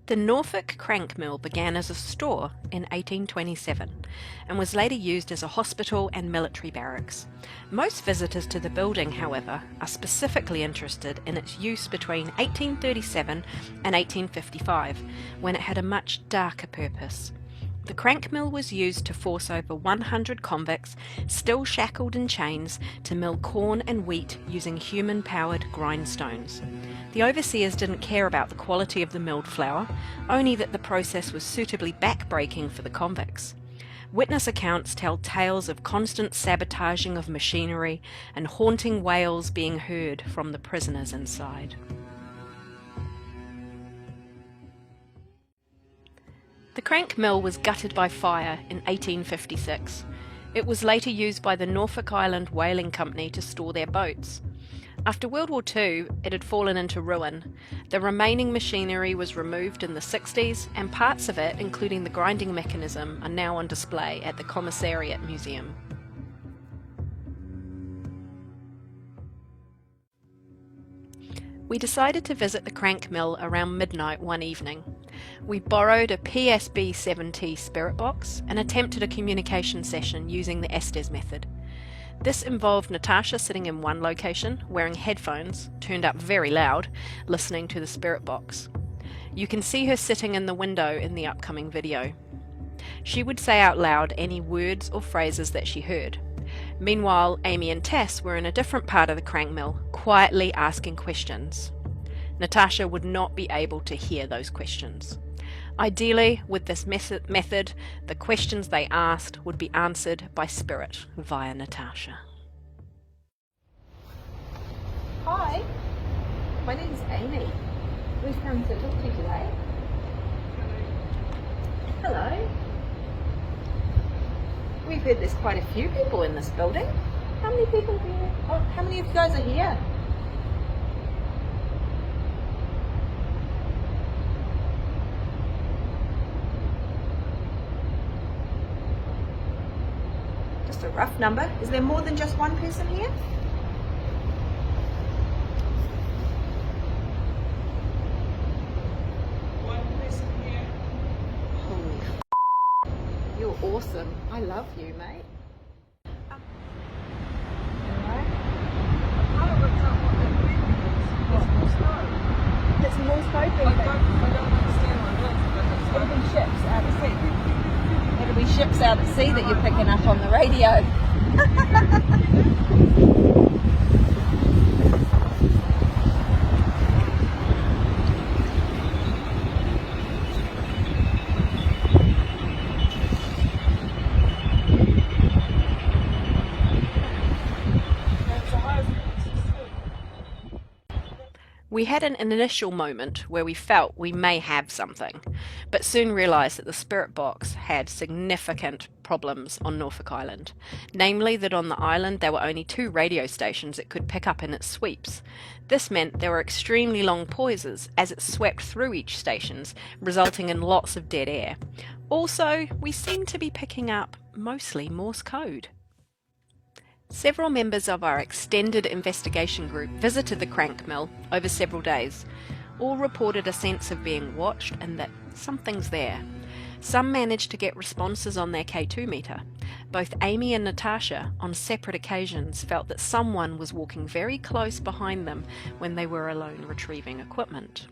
The Norfolk crank mill began as a store in 1827 and was later used as a hospital and military barracks. Most visitors to the building, however, are specifically interested in its use between 1837 and 1855, when it had a much darker purpose. The crank mill was used to force over 100 convicts, still shackled in chains, to mill corn and wheat using human-powered grindstones. The overseers didn't care about the quality of the milled flour, only that the process was suitably back-breaking for the convicts. Witness accounts tell tales of constant sabotaging of machinery and haunting wails being heard from the prisoners inside. The crank mill was gutted by fire in 1856. It was later used by the Norfolk Island whaling company to store their boats. After World War II, it had fallen into ruin. The remaining machinery was removed in the 60s, and parts of it, including the grinding mechanism, are now on display at the Commissariat Museum. We decided to visit the crank mill around midnight one evening. We borrowed a PSB-70 spirit box and attempted a communication session using the Estes method. This involved Natasha sitting in one location, wearing headphones, turned up very loud, listening to the spirit box. You can see her sitting in the window in the upcoming video. She would say out loud any words or phrases that she heard. Meanwhile, Amy and Tess were in a different part of the crank mill, quietly asking questions. Natasha would not be able to hear those questions. Ideally, with this method, the questions they asked would be answered by spirit via Natasha. Hi, my name is Amy. We've come to talk to you today. Hello. We've heard there's quite a few people in this building. How many people are here? Oh, how many of you guys are here? Just a rough number. Is there more than just one person here? One person here. Holy you're awesome. I love you, mate. It's more scoping. I don't understand what It'll be ships out at sea. It'll be ships out at sea that you're picking up on the radio. We had an initial moment where we felt we may have something, but soon realised that the spirit box had significant problems on Norfolk Island. Namely that on the island there were only 2 radio stations it could pick up in its sweeps. This meant there were extremely long pauses as it swept through each stations, resulting in lots of dead air. Also, we seemed to be picking up mostly Morse code. Several members of our extended investigation group visited the crank mill over several days. All reported a sense of being watched and that something's there. Some managed to get responses on their K2 meter. Both Amy and Natasha, on separate occasions, felt that someone was walking very close behind them when they were alone retrieving equipment.